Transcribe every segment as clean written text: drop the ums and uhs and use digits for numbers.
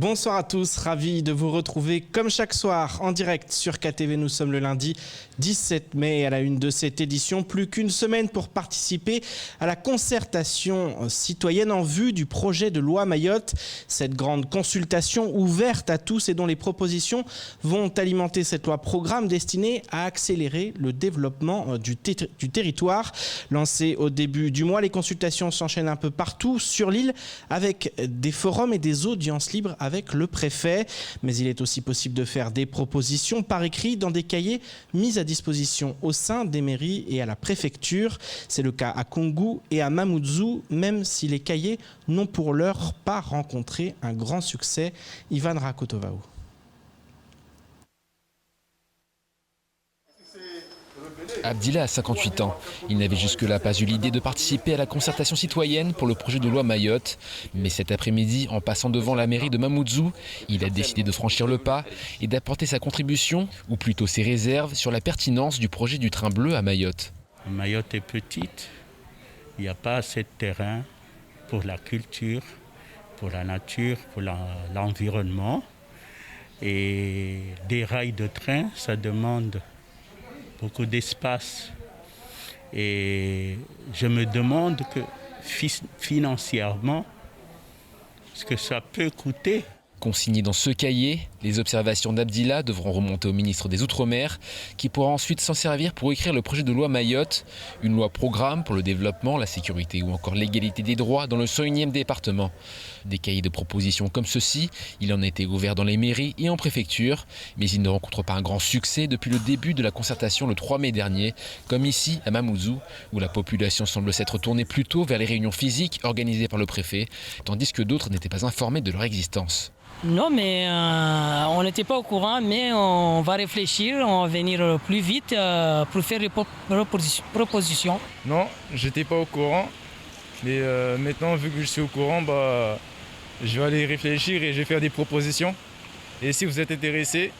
Bonsoir à tous, ravi de vous retrouver comme chaque soir en direct sur KTV. Nous sommes le lundi 17 mai et à la une de cette édition. Plus qu'une semaine pour participer à la concertation citoyenne en vue du projet de loi Mayotte. Cette grande consultation ouverte à tous et dont les propositions vont alimenter cette loi programme destinée à accélérer le développement du territoire. Lancée au début du mois, les consultations s'enchaînent un peu partout sur l'île avec des forums et des audiences libres avec le préfet. Mais il est aussi possible de faire des propositions par écrit dans des cahiers mis à disposition au sein des mairies et à la préfecture. C'est le cas à Koungou et à Mamoudzou, même si les cahiers n'ont pour l'heure pas rencontré un grand succès. Ivan Rakotovao. Abdillah a 58 ans. Il n'avait jusque-là pas eu l'idée de participer à la concertation citoyenne pour le projet de loi Mayotte. Mais cet après-midi, en passant devant la mairie de Mamoudzou, il a décidé de franchir le pas et d'apporter sa contribution, ou plutôt ses réserves, sur la pertinence du projet du train bleu à Mayotte. Mayotte est petite, il n'y a pas assez de terrain pour la culture, pour la nature, pour l'environnement. Et des rails de train, ça demande beaucoup d'espace. Et je me demande que financièrement, ce que ça peut coûter. Consignées dans ce cahier, les observations d'Abdillah devront remonter au ministre des Outre-mer qui pourra ensuite s'en servir pour écrire le projet de loi Mayotte, une loi programme pour le développement, la sécurité ou encore l'égalité des droits dans le 101e département. Des cahiers de propositions comme ceux-ci, il en a été ouvert dans les mairies et en préfecture, mais ils ne rencontrent pas un grand succès depuis le début de la concertation le 3 mai dernier, comme ici à Mamoudzou, où la population semble s'être tournée plutôt vers les réunions physiques organisées par le préfet, tandis que d'autres n'étaient pas informés de leur existence. Non, mais on n'était pas au courant, mais on va réfléchir, on va venir plus vite pour faire des propositions. Non, j'étais pas au courant, mais maintenant, vu que je suis au courant, je vais aller réfléchir et je vais faire des propositions. Et si vous êtes intéressés,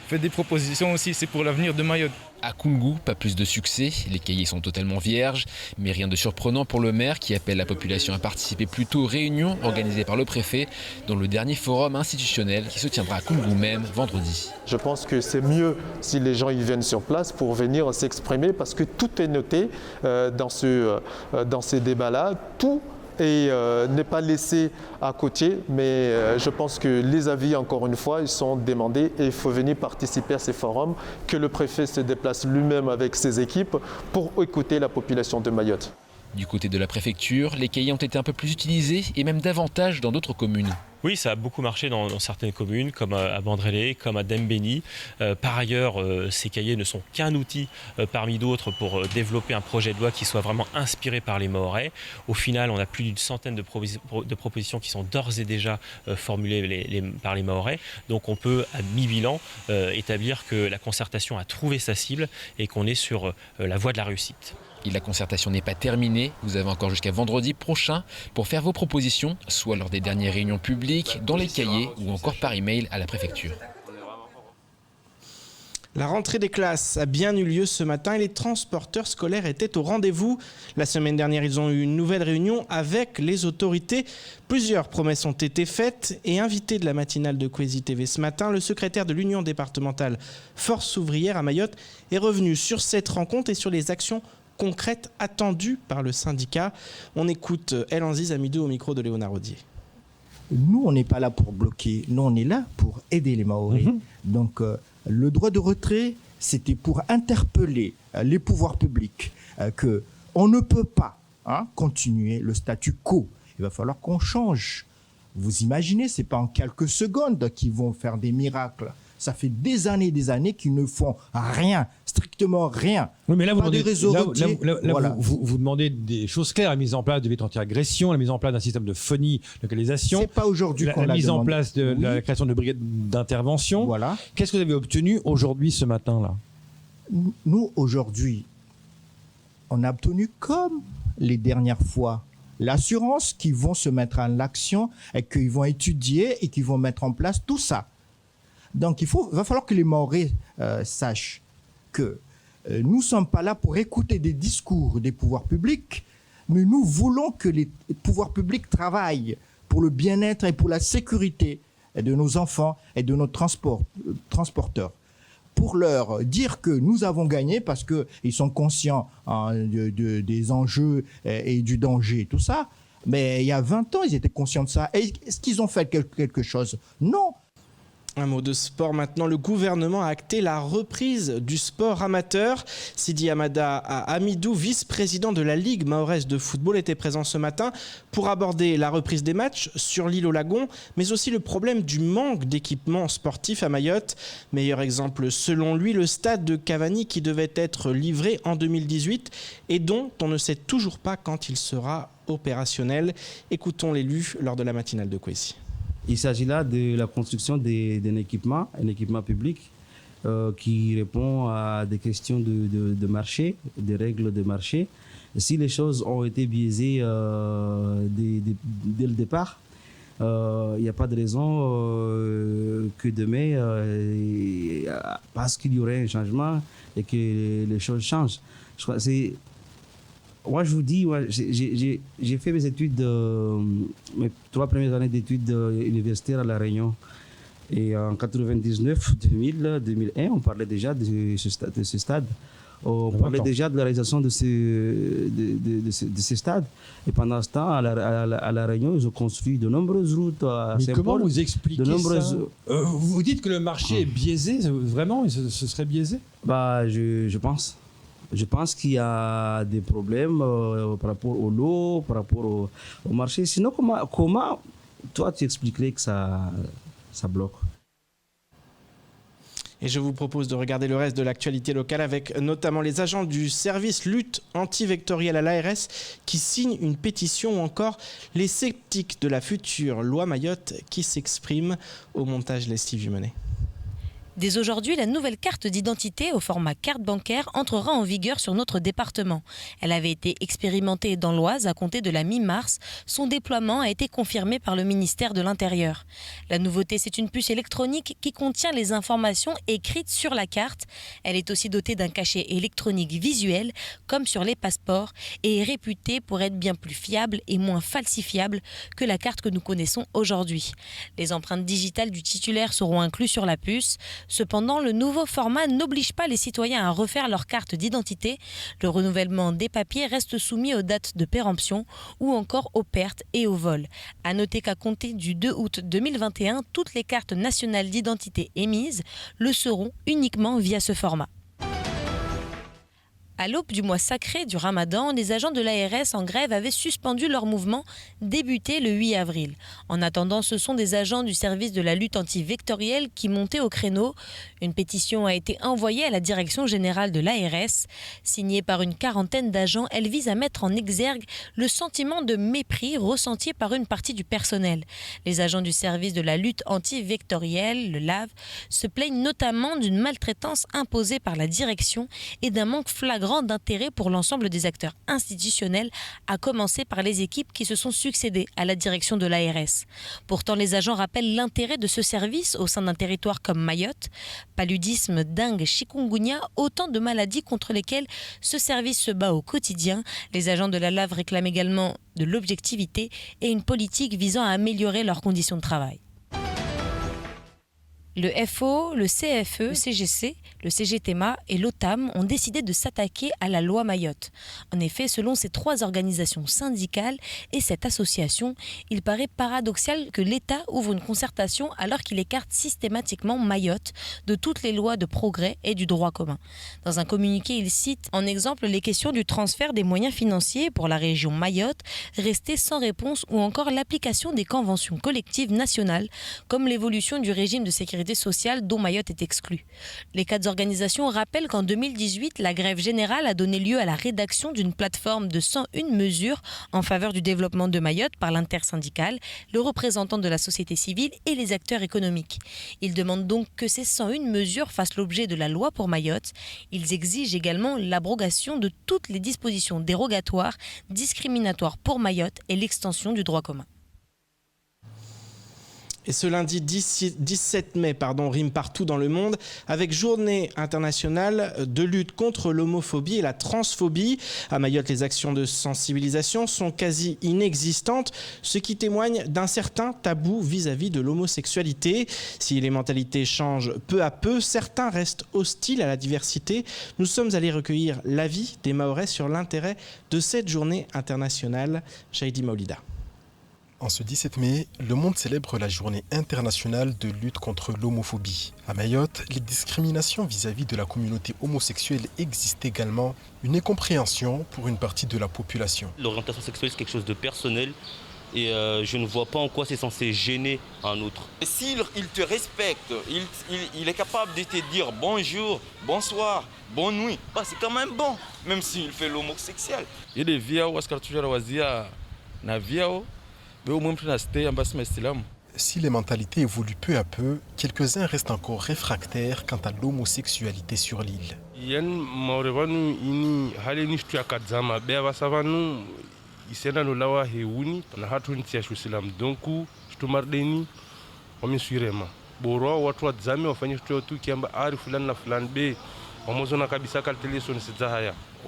faites des propositions aussi, c'est pour l'avenir de Mayotte. À Koungou, pas plus de succès, les cahiers sont totalement vierges, mais rien de surprenant pour le maire qui appelle la population à participer plutôt aux réunions organisées par le préfet dans le dernier forum institutionnel qui se tiendra à Koungou même vendredi. Je pense que c'est mieux si les gens y viennent sur place pour venir s'exprimer parce que tout est noté dans ces débats-là, tout n'est pas laissé à côté, mais je pense que les avis, encore une fois, ils sont demandés et il faut venir participer à ces forums, que le préfet se déplace lui-même avec ses équipes pour écouter la population de Mayotte. Du côté de la préfecture, les cahiers ont été un peu plus utilisés et même davantage dans d'autres communes. Oui, ça a beaucoup marché dans certaines communes, comme à Bandrélé, comme à Dembéni. Par ailleurs, ces cahiers ne sont qu'un outil parmi d'autres pour développer un projet de loi qui soit vraiment inspiré par les Mahorais. Au final, on a plus d'une centaine de propositions qui sont d'ores et déjà formulées par les Mahorais. Donc on peut, à mi-bilan, établir que la concertation a trouvé sa cible et qu'on est sur la voie de la réussite. Et la concertation n'est pas terminée, vous avez encore jusqu'à vendredi prochain pour faire vos propositions, soit lors des dernières réunions publiques, dans les cahiers ou encore par email à la préfecture. La rentrée des classes a bien eu lieu ce matin et les transporteurs scolaires étaient au rendez-vous. La semaine dernière, ils ont eu une nouvelle réunion avec les autorités. Plusieurs promesses ont été faites et invité de la matinale de Kwesi TV ce matin, le secrétaire de l'Union départementale Force ouvrière à Mayotte est revenu sur cette rencontre et sur les actions concrètes attendues par le syndicat. On écoute El Anziz Amidou au micro de Léonard Audier. Nous, on n'est pas là pour bloquer. Nous, on est là pour aider les Mahorais. Donc, le droit de retrait, c'était pour interpeller les pouvoirs publics qu'on ne peut pas continuer le statu quo. Il va falloir qu'on change. Vous imaginez, ce n'est pas en quelques secondes qu'ils vont faire des miracles. Ça fait des années qu'ils ne font rien, strictement rien. Oui, mais là, pas de réseau routier. Voilà. vous demandez des choses claires, la mise en place de lutte anti-agression, la mise en place d'un système de phonie, localisation. C'est pas aujourd'hui qu'on la mise demandé. en place de la création de brigades d'intervention. Voilà. Qu'est-ce que vous avez obtenu aujourd'hui, ce matin-là? Nous, aujourd'hui, on a obtenu, comme les dernières fois, l'assurance qu'ils vont se mettre en action et qu'ils vont étudier et qu'ils vont mettre en place tout ça. Donc, va falloir que les Mahorais sachent que nous ne sommes pas là pour écouter des discours des pouvoirs publics, mais nous voulons que les pouvoirs publics travaillent pour le bien-être et pour la sécurité et de nos enfants et de nos transporteurs. Pour leur dire que nous avons gagné parce qu'ils sont conscients des enjeux et du danger, tout ça. Mais il y a 20 ans, ils étaient conscients de ça. Est-ce qu'ils ont fait quelque chose? Non. Un mot de sport maintenant. Le gouvernement a acté la reprise du sport amateur. Sidi Hamada Hamidou, vice-président de la Ligue mahoraise de football, était présent ce matin pour aborder la reprise des matchs sur l'île au Lagon, mais aussi le problème du manque d'équipements sportifs à Mayotte. Meilleur exemple, selon lui, le stade de Cavani qui devait être livré en 2018 et dont on ne sait toujours pas quand il sera opérationnel. Écoutons l'élu lors de la matinale de Kwesi. Il s'agit là de la construction d'un équipement, un équipement public qui répond à des questions de marché, des règles de marché. Si les choses ont été biaisées dès le départ, il n'y a pas de raison que demain, parce qu'il y aurait un changement et que les choses changent. Je crois que moi, je vous dis, j'ai fait mes études, mes 3 premières années d'études universitaires à La Réunion. Et en 99, 2000, 2001, on parlait déjà de ce stade. On parlait déjà de la réalisation de ces stades. Et pendant ce temps, à la Réunion, ils ont construit de nombreuses routes à Mais Saint-Paul. comment vous expliquez ça vous dites que le marché est biaisé, vraiment? Ce serait biaisé? Je pense. Je pense qu'il y a des problèmes par rapport au lot, par rapport au marché. Sinon, comment toi, tu expliquerais que ça bloque? Et je vous propose de regarder le reste de l'actualité locale avec notamment les agents du service lutte antivectorielle à l'ARS qui signent une pétition ou encore les sceptiques de la future loi Mayotte qui s'expriment. Au montage, Leslie Vumenet. Dès aujourd'hui, la nouvelle carte d'identité au format carte bancaire entrera en vigueur sur notre département. Elle avait été expérimentée dans l'Oise à compter de la mi-mars. Son déploiement a été confirmé par le ministère de l'Intérieur. La nouveauté, c'est une puce électronique qui contient les informations écrites sur la carte. Elle est aussi dotée d'un cachet électronique visuel, comme sur les passeports, et est réputée pour être bien plus fiable et moins falsifiable que la carte que nous connaissons aujourd'hui. Les empreintes digitales du titulaire seront incluses sur la puce. Cependant, le nouveau format n'oblige pas les citoyens à refaire leur carte d'identité. Le renouvellement des papiers reste soumis aux dates de péremption ou encore aux pertes et aux vols. À noter qu'à compter du 2 août 2021, toutes les cartes nationales d'identité émises le seront uniquement via ce format. À l'aube du mois sacré du Ramadan, les agents de l'ARS en grève avaient suspendu leur mouvement débuté le 8 avril. En attendant, ce sont des agents du service de la lutte antivectorielle qui montaient au créneau. Une pétition a été envoyée à la direction générale de l'ARS. Signée par une quarantaine d'agents, elle vise à mettre en exergue le sentiment de mépris ressenti par une partie du personnel. Les agents du service de la lutte antivectorielle, le LAV, se plaignent notamment d'une maltraitance imposée par la direction et d'un manque flagrant d'intérêt pour l'ensemble des acteurs institutionnels, à commencer par les équipes qui se sont succédées à la direction de l'ARS. Pourtant, les agents rappellent l'intérêt de ce service au sein d'un territoire comme Mayotte. Paludisme, dengue, chikungunya, autant de maladies contre lesquelles ce service se bat au quotidien. Les agents de la LAV réclament également de l'objectivité et une politique visant à améliorer leurs conditions de travail. Le FO, le CFE, le CGC, le CGTMA et l'OTAM ont décidé de s'attaquer à la loi Mayotte. En effet, selon ces 3 organisations syndicales et cette association, il paraît paradoxal que l'État ouvre une concertation alors qu'il écarte systématiquement Mayotte de toutes les lois de progrès et du droit commun. Dans un communiqué, il cite en exemple les questions du transfert des moyens financiers pour la région Mayotte, restées sans réponse, ou encore l'application des conventions collectives nationales, comme l'évolution du régime de sécurité sociale dont Mayotte est exclue. Les 4 organisations rappellent qu'en 2018, la grève générale a donné lieu à la rédaction d'une plateforme de 101 mesures en faveur du développement de Mayotte par l'intersyndicale, le représentant de la société civile et les acteurs économiques. Ils demandent donc que ces 101 mesures fassent l'objet de la loi pour Mayotte. Ils exigent également l'abrogation de toutes les dispositions dérogatoires, discriminatoires pour Mayotte et l'extension du droit commun. Et ce lundi 17 mai, rime partout dans le monde avec journée internationale de lutte contre l'homophobie et la transphobie. À Mayotte, les actions de sensibilisation sont quasi inexistantes, ce qui témoigne d'un certain tabou vis-à-vis de l'homosexualité. Si les mentalités changent peu à peu, certains restent hostiles à la diversité. Nous sommes allés recueillir l'avis des Mahorais sur l'intérêt de cette journée internationale. Shaidi Maolida. En ce 17 mai, le monde célèbre la journée internationale de lutte contre l'homophobie. À Mayotte, les discriminations vis-à-vis de la communauté homosexuelle existent également, une incompréhension pour une partie de la population. L'orientation sexuelle, c'est quelque chose de personnel et je ne vois pas en quoi c'est censé gêner un autre. S'il te respecte, il est capable de te dire bonjour, bonsoir, bonne nuit, c'est quand même bon, même s'il fait l'homosexuel. Si les mentalités évoluent peu à peu, quelques-uns restent encore réfractaires quant à l'homosexualité sur l'île.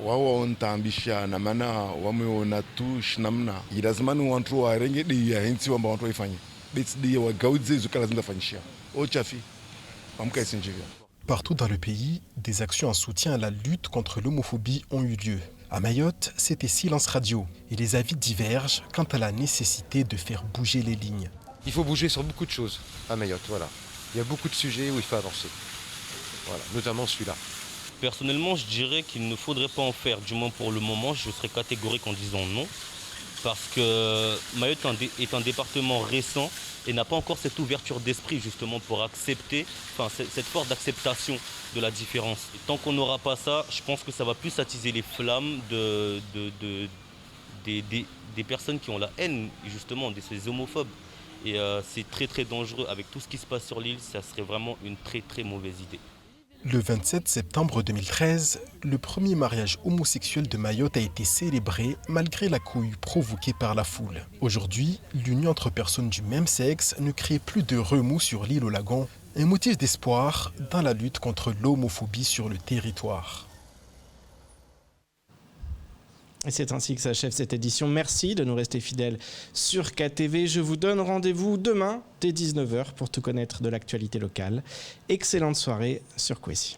wao ntaambisha na maana wameona tu shinamna ilazimani wantu warenge di ya hensi wamba wantu waifanye bets di wa gaudze zukala zindafanyisha ochafi amka isinjivia. Partout dans le pays, des actions en soutien à la lutte contre l'homophobie ont eu lieu. À Mayotte, c'était silence radio et les avis divergent quant à la nécessité de faire bouger les lignes. Il faut bouger sur beaucoup de choses à Mayotte, voilà. Il y a beaucoup de sujets où il faut avancer. Voilà, notamment celui-là. Personnellement, je dirais qu'il ne faudrait pas en faire. Du moins pour le moment, je serais catégorique en disant non. Parce que Mayotte est un département récent et n'a pas encore cette ouverture d'esprit justement pour accepter, cette force d'acceptation de la différence. Et tant qu'on n'aura pas ça, je pense que ça va plus attiser les flammes des personnes qui ont la haine justement de ces homophobes. Et c'est très très dangereux. Avec tout ce qui se passe sur l'île, ça serait vraiment une très très mauvaise idée. Le 27 septembre 2013, le premier mariage homosexuel de Mayotte a été célébré malgré la cohue provoquée par la foule. Aujourd'hui, l'union entre personnes du même sexe ne crée plus de remous sur l'île au lagon, un motif d'espoir dans la lutte contre l'homophobie sur le territoire. Et c'est ainsi que s'achève cette édition. Merci de nous rester fidèles sur KTV. Je vous donne rendez-vous demain dès 19h pour tout connaître de l'actualité locale. Excellente soirée sur Kwesi.